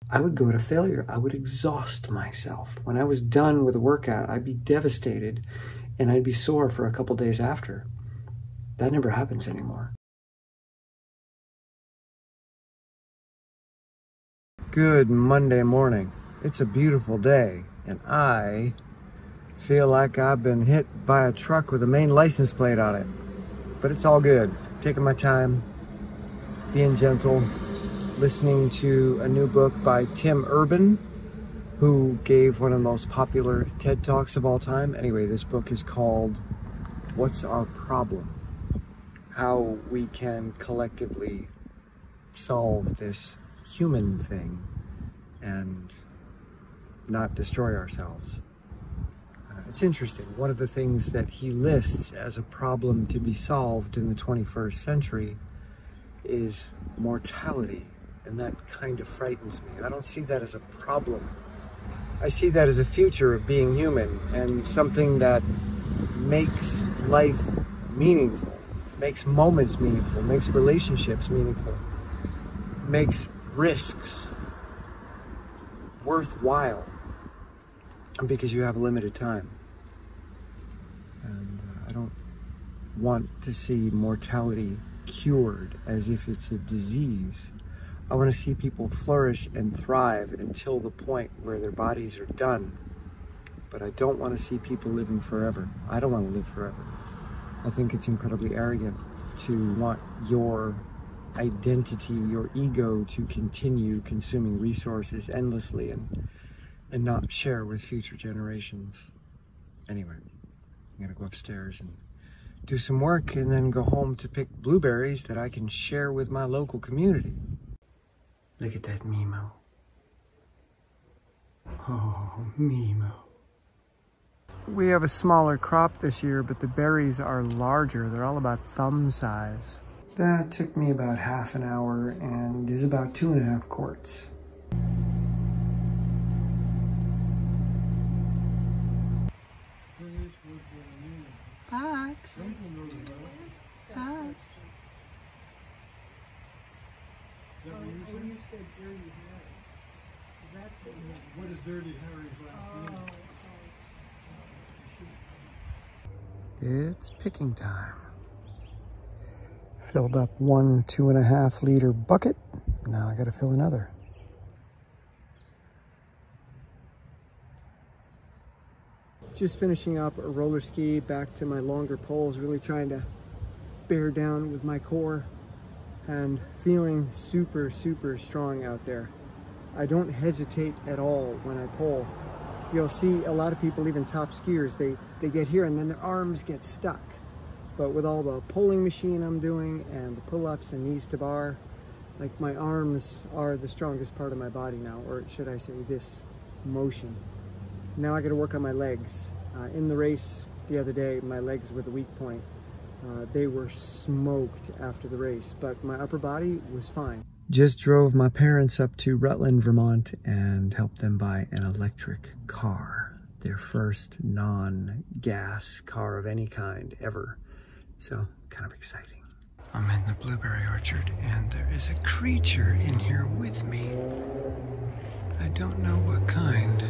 I would go to failure. I would exhaust myself. When I was done with a workout, I'd be devastated and I'd be sore for a couple days after. That never happens anymore. Good Monday morning. It's a beautiful day, and I feel like I've been hit by a truck with a Maine license plate on it. But it's all good. Taking my time, being gentle, listening to a new book by Tim Urban, who gave one of the most popular TED Talks of all time. Anyway, this book is called What's Our Problem? How we can collectively solve this human thing and not destroy ourselves. It's interesting. One of the things that he lists as a problem to be solved in the 21st century is mortality, and that kind of frightens me. I don't see that as a problem. I see that as a future of being human and something that makes life meaningful, makes moments meaningful, makes relationships meaningful, makes risks worthwhile, because you have limited time. And I don't want to see mortality cured as if it's a disease. I want to see people flourish and thrive until the point where their bodies are done. But I don't want to see people living forever. I don't want to live forever. I think it's incredibly arrogant to want your identity, your ego, to continue consuming resources endlessly and not share with future generations. Anyway, I'm gonna go upstairs and do some work and then go home to pick blueberries that I can share with my local community. Look at that Mimo. Oh, Mimo. We have a smaller crop this year, but the berries are larger. They're all about thumb size. That took me about half an hour and is about 2.5 quarts. Fox. Fox. You said Dirty Harry. What is Dirty Harry's last name? It's picking time. Filled up one 2.5 liter bucket. Now I gotta fill another. Just finishing up a roller ski, back to my longer poles, really trying to bear down with my core and feeling super, super strong out there. I don't hesitate at all when I pole. You'll see a lot of people, even top skiers, they get here and then their arms get stuck. But with all the poling machine I'm doing and the pull-ups and knees to bar, like my arms are the strongest part of my body now, or should I say this motion. Now I got to work on my legs. In the race the other day, my legs were the weak point. They were smoked after the race, but my upper body was fine. Just drove my parents up to Rutland, Vermont, and helped them buy an electric car. Their first non-gas car of any kind ever. So, kind of exciting. I'm in the blueberry orchard, and there is a creature in here with me. I don't know what kind.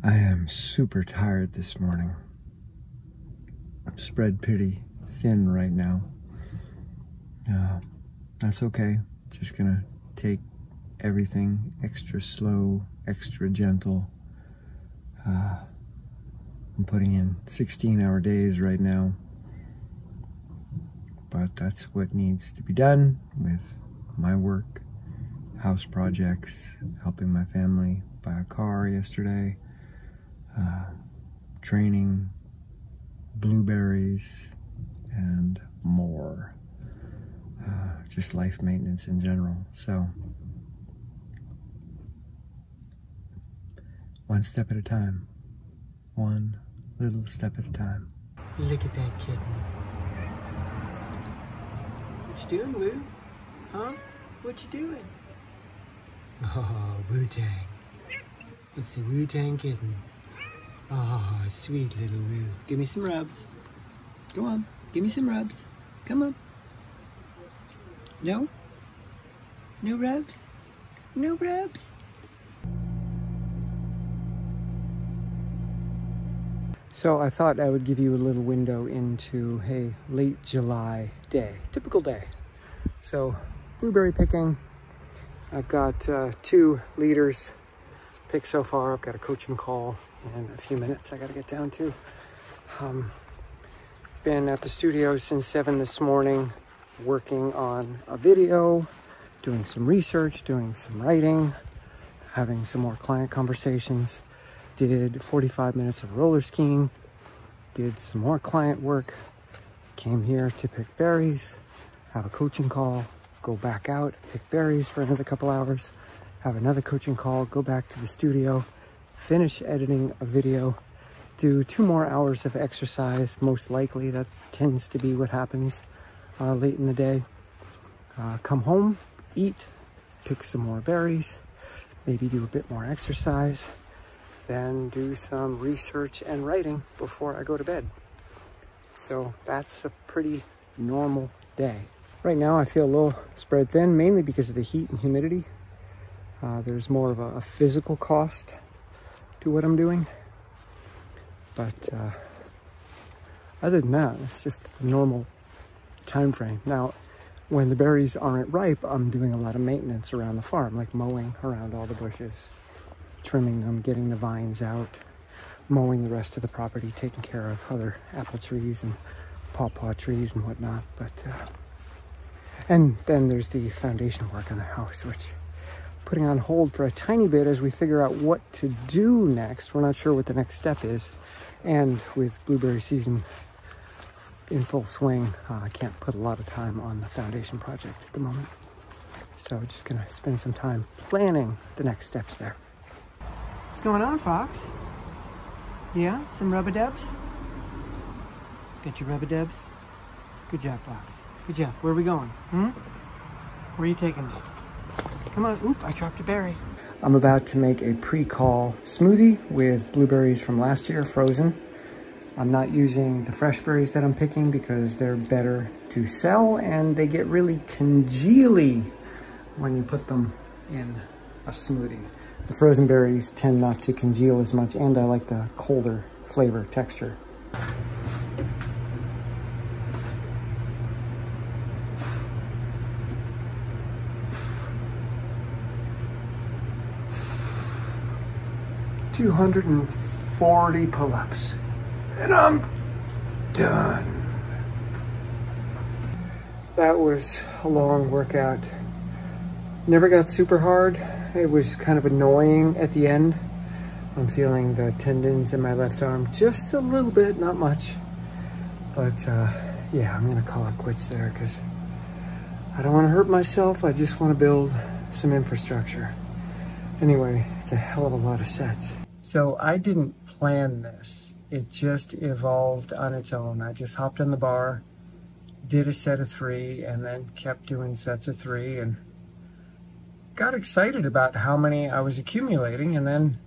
I am super tired this morning. I'm spread pretty thin right now. That's okay. Just gonna take everything extra slow, extra gentle. I'm putting in 16-hour days right now, but that's what needs to be done with my work, house projects, helping my family buy a car yesterday, training, blueberries, and more. Just life maintenance in general. So one step at a time. One little step at a time. Look at that kitten. What you doing, Woo? Huh? What you doing? Oh, Wu-Tang. It's the Wu-Tang kitten. Oh, sweet little Woo. Give me some rubs. Go on, give me some rubs. Come on. No? No rubs? No rubs? So I thought I would give you a little window into a late July day, typical day. So blueberry picking. I've got 2 liters picked so far. I've got a coaching call in a few minutes I gotta get down to. Been at the studio since 7 this morning, working on a video, doing some research, doing some writing, having some more client conversations. Did 45 minutes of roller skiing, did some more client work, came here to pick berries, have a coaching call, go back out, pick berries for another couple hours, have another coaching call, go back to the studio, finish editing a video, do 2 more hours of exercise. Most likely that tends to be what happens late in the day. Come home, eat, pick some more berries, maybe do a bit more exercise, then do some research and writing before I go to bed. So that's a pretty normal day. Right now I feel a little spread thin, mainly because of the heat and humidity. There's more of a physical cost to what I'm doing. But other than that, it's just a normal time frame. Now, when the berries aren't ripe, I'm doing a lot of maintenance around the farm, like mowing around all the bushes, trimming them, getting the vines out, mowing the rest of the property, taking care of other apple trees and pawpaw trees and whatnot. But and then there's the foundation work on the house, which putting on hold for a tiny bit as we figure out what to do next. We're not sure what the next step is. And with blueberry season in full swing, I can't put a lot of time on the foundation project at the moment. So just gonna spend some time planning the next steps there. What's going on, Fox? Yeah? Some rub-a-dubs? Got your rub-a-dubs? Good job, Fox. Good job. Where are we going? Where are you taking me? Come on. Oop, I dropped a berry. I'm about to make a pre-call smoothie with blueberries from last year, frozen. I'm not using the fresh berries that I'm picking because they're better to sell and they get really congealy when you put them in a smoothie. The frozen berries tend not to congeal as much, and I like the colder flavor texture. $240 pull-ups, and I'm done. That was a long workout. Never got super hard. It was kind of annoying at the end. I'm feeling the tendons in my left arm just a little bit, not much. But yeah, I'm gonna call it quits there because I don't want to hurt myself. I just want to build some infrastructure. Anyway, it's a hell of a lot of sets. So I didn't plan this. It just evolved on its own. I just hopped on the bar, did a set of 3, and then kept doing sets of 3 and got excited about how many I was accumulating. And then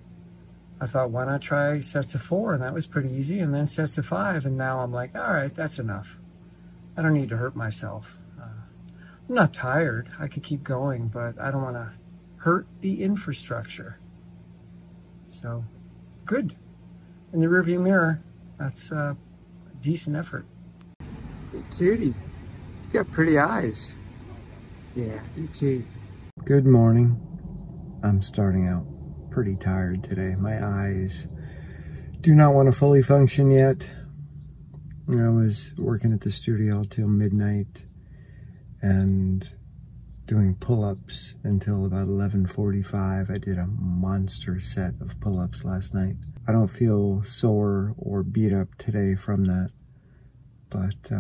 I thought, why not try sets of 4? And that was pretty easy. And then sets of 5. And now I'm like, all right, that's enough. I don't need to hurt myself. I'm not tired. I could keep going, but I don't want to hurt the infrastructure. So good. In the rearview mirror, that's a decent effort. Hey, cutie, you got pretty eyes. Yeah, you too. Good morning. I'm starting out pretty tired today. My eyes do not want to fully function yet. I was working at the studio till midnight and doing pull-ups until about 11:45. I did a monster set of pull-ups last night. I don't feel sore or beat up today from that, but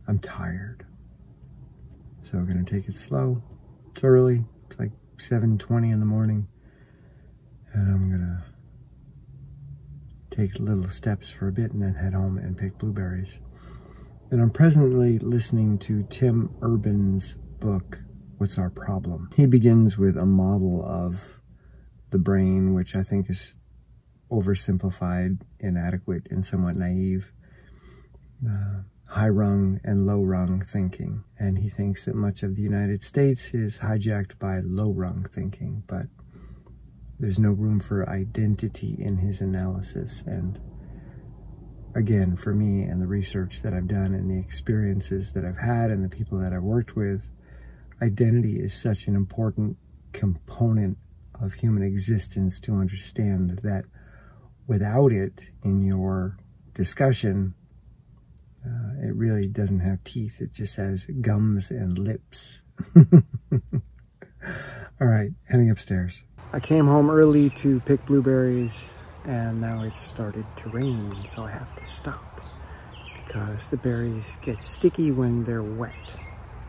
I'm tired. So we're gonna take it slow. It's early, it's like 7:20 in the morning. And I'm gonna take little steps for a bit and then head home and pick blueberries. And I'm presently listening to Tim Urban's book, What's Our Problem? He begins with a model of the brain, which I think is oversimplified, inadequate, and somewhat naive. High-rung and low-rung thinking. And he thinks that much of the United States is hijacked by low-rung thinking, but there's no room for identity in his analysis. And again, for me and the research that I've done and the experiences that I've had and the people that I've worked with, identity is such an important component of human existence to understand that without it in your discussion, it really doesn't have teeth. It just has gums and lips. All right, heading upstairs. I came home early to pick blueberries, and now it's started to rain, so I have to stop because the berries get sticky when they're wet.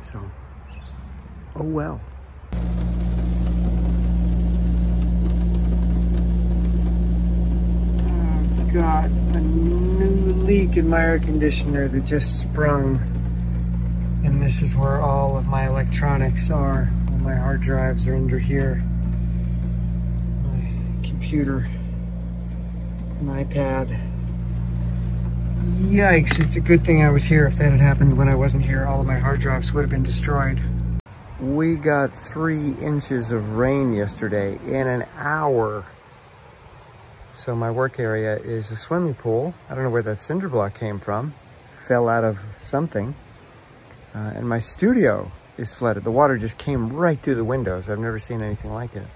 So, oh well. I've got a new leak in my air conditioner that just sprung, and this is where all of my electronics are. All my hard drives are under here. My computer, an iPad. Yikes, it's a good thing I was here. If that had happened when I wasn't here, all of my hard drives would have been destroyed. We got 3 inches of rain yesterday in an hour. So my work area is a swimming pool. I don't know where that cinder block came from. Fell out of something. And my studio is flooded. The water just came right through the windows. I've never seen anything like it.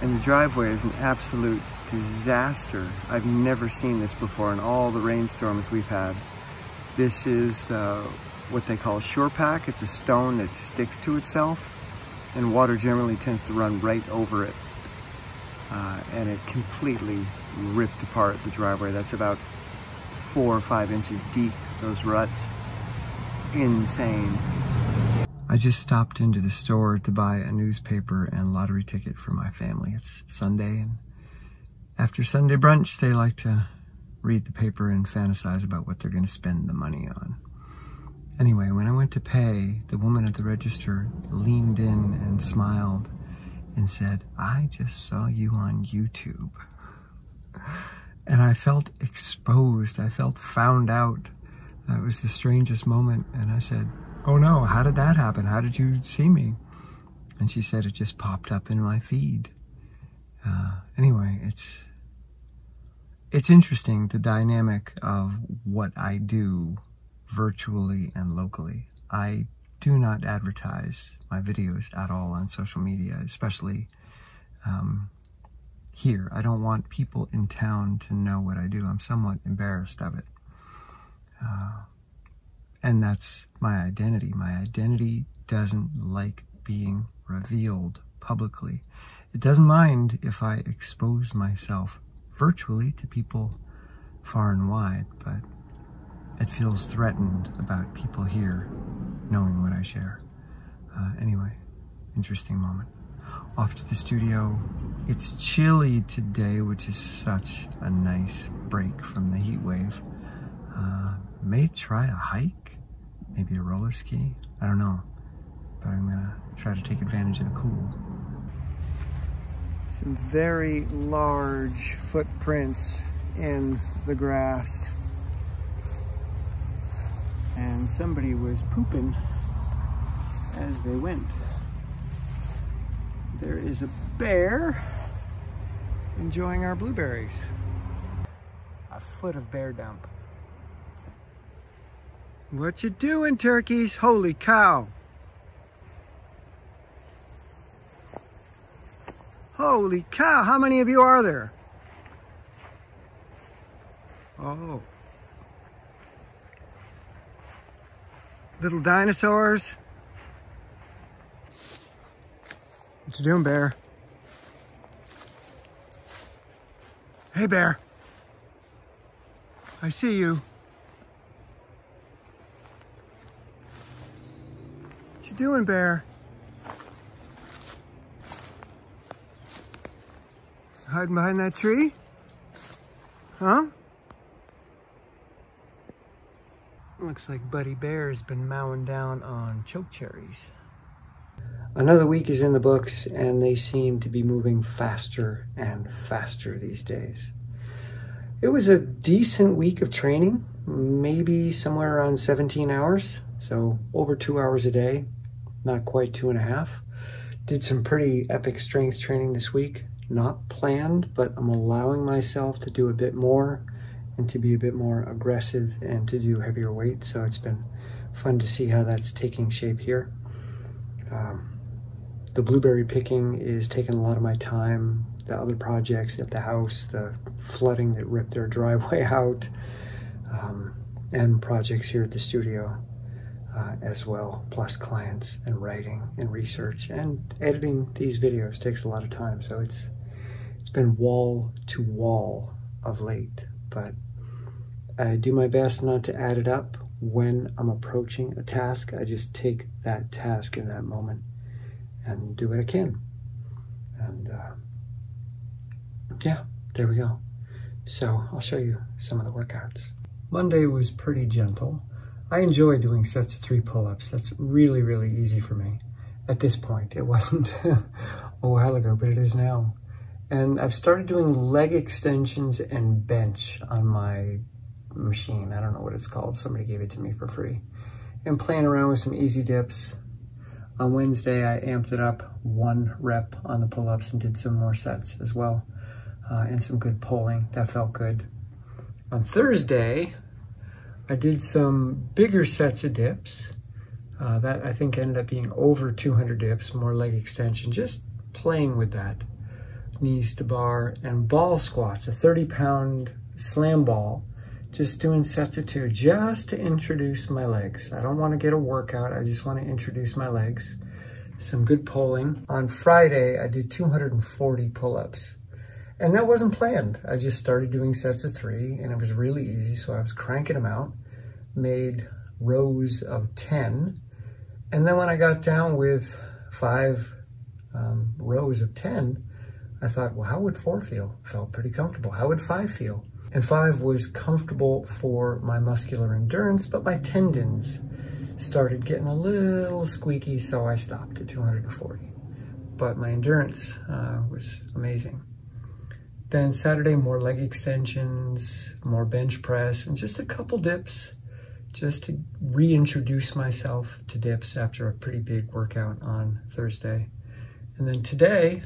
And the driveway is an absolute disaster. I've never seen this before in all the rainstorms we've had. This is what they call shore pack. It's a stone that sticks to itself, and water generally tends to run right over it. And it completely ripped apart the driveway. That's about 4 or 5 inches deep, those ruts. Insane. I just stopped into the store to buy a newspaper and lottery ticket for my family. It's Sunday, and after Sunday brunch, they like to read the paper and fantasize about what they're going to spend the money on. Anyway, when I went to pay, the woman at the register leaned in and smiled and said, "I just saw you on YouTube." And I felt exposed. I felt found out. It was the strangest moment. And I said, "Oh no, how did that happen? How did you see me?" And she said, "It just popped up in my feed." Anyway, it's interesting, the dynamic of what I do virtually and locally. I do not advertise my videos at all on social media, especially here. I don't want people in town to know what I do. I'm somewhat embarrassed of it. And that's my identity. My identity doesn't like being revealed publicly. It doesn't mind if I expose myself virtually to people far and wide, but it feels threatened about people here knowing what I share. Anyway, interesting moment. Off to the studio. It's chilly today, which is such a nice break from the heat wave. May try a hike, maybe a roller ski, I don't know, but I'm gonna try to take advantage of the cool. Some very large footprints in the grass, and somebody was pooping as they went. There is a bear enjoying our blueberries. A foot of bear dump. What you doing, turkeys? Holy cow. Holy cow, how many of you are there? Oh. Little dinosaurs. What you doing, bear? Hey, bear. I see you. doing, Bear? Hiding behind that tree? Huh? Looks like Buddy Bear has been mowing down on chokecherries. Another week is in the books, and they seem to be moving faster and faster these days. It was a decent week of training, maybe somewhere around 17 hours, so over 2 hours a day, not quite 2.5. Did some pretty epic strength training this week. Not planned, but I'm allowing myself to do a bit more and to be a bit more aggressive and to do heavier weight. So it's been fun to see how that's taking shape here. The blueberry picking is taking a lot of my time. The other projects at the house, the flooding that ripped their driveway out, and projects here at the studio as well, plus clients and writing and research and editing these videos takes a lot of time. So it's been wall to wall of late, but I do my best not to add it up when I'm approaching a task. I just take that task in that moment and do what I can. And yeah, there we go. So I'll show you some of the workouts. Monday was pretty gentle. I enjoy doing sets of 3 pull-ups. That's really, really easy for me. At this point, it wasn't a while ago, but it is now. And I've started doing leg extensions and bench on my machine. I don't know what it's called. Somebody gave it to me for free. And playing around with some easy dips. On Wednesday, I amped it up 1 rep on the pull-ups and did some more sets as well. And some good pulling. That felt good. On Thursday, I did some bigger sets of dips. That I think ended up being over 200 dips, more leg extension, just playing with that. Knees to bar and ball squats, a 30-pound slam ball, just doing sets of 2 just to introduce my legs. I don't want to get a workout, I just want to introduce my legs. Some good pulling. On Friday, I did 240 pull-ups. And that wasn't planned. I just started doing sets of 3 and it was really easy, so I was cranking them out, made rows of 10. And then when I got down with 5 rows of 10, I thought, well, how would 4 feel? Felt pretty comfortable. How would 5 feel? And 5 was comfortable for my muscular endurance, but my tendons started getting a little squeaky, so I stopped at 240. But my endurance was amazing. Then Saturday, more leg extensions, more bench press, and just a couple dips, just to reintroduce myself to dips after a pretty big workout on Thursday. And then today,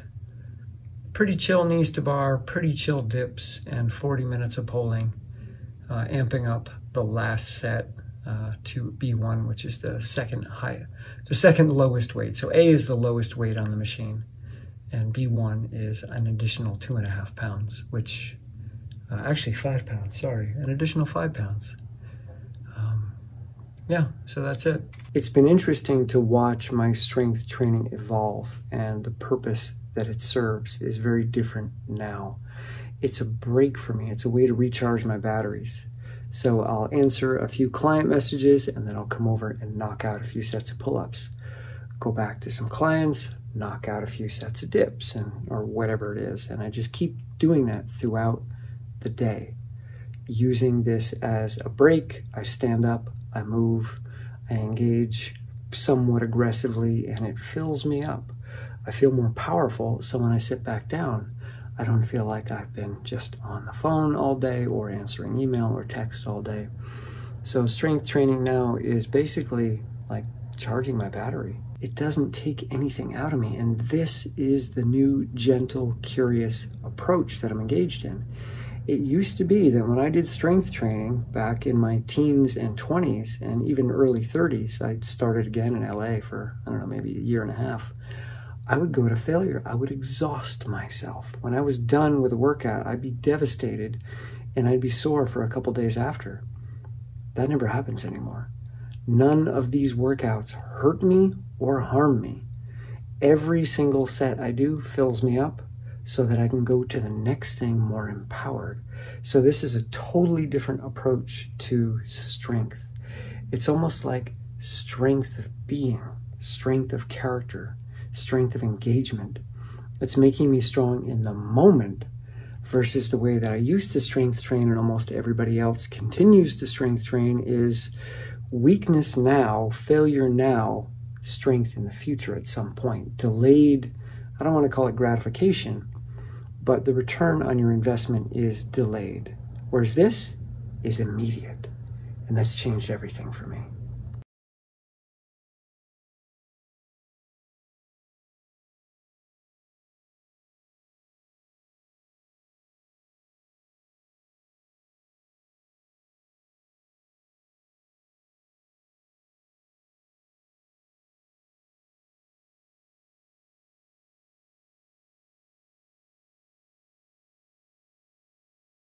pretty chill knees to bar, pretty chill dips, and 40 minutes of pulling, amping up the last set to B1, which is the second lowest weight. So A is the lowest weight on the machine, and B1 is an additional 2.5 pounds, which actually 5 pounds, sorry, an additional 5 pounds. Yeah, so that's it. It's been interesting to watch my strength training evolve, and the purpose that it serves is very different now. It's a break for me. It's a way to recharge my batteries. So I'll answer a few client messages and then I'll come over and knock out a few sets of pull-ups. Go back to some clients, knock out a few sets of dips or whatever it is. And I just keep doing that throughout the day. Using this as a break, I stand up, I move, I engage somewhat aggressively, and it fills me up. I feel more powerful, so when I sit back down, I don't feel like I've been just on the phone all day or answering email or text all day. So strength training now is basically like charging my battery. It doesn't take anything out of me, and this is the new, gentle, curious approach that I'm engaged in. It used to be that when I did strength training back in my teens and 20s and even early 30s, I started again in LA for, I don't know, maybe a year and a half, I would go to failure. I would exhaust myself. When I was done with a workout, I'd be devastated and I'd be sore for a couple days after. That never happens anymore. None of these workouts hurt me or harm me. Every single set I do fills me up so that I can go to the next thing more empowered. So this is a totally different approach to strength. It's almost like strength of being, strength of character, strength of engagement. It's making me strong in the moment versus the way that I used to strength train and almost everybody else continues to strength train is weakness now, failure now, strength in the future at some point. Delayed, I don't want to call it gratification, but the return on your investment is delayed. Whereas this is immediate. And that's changed everything for me.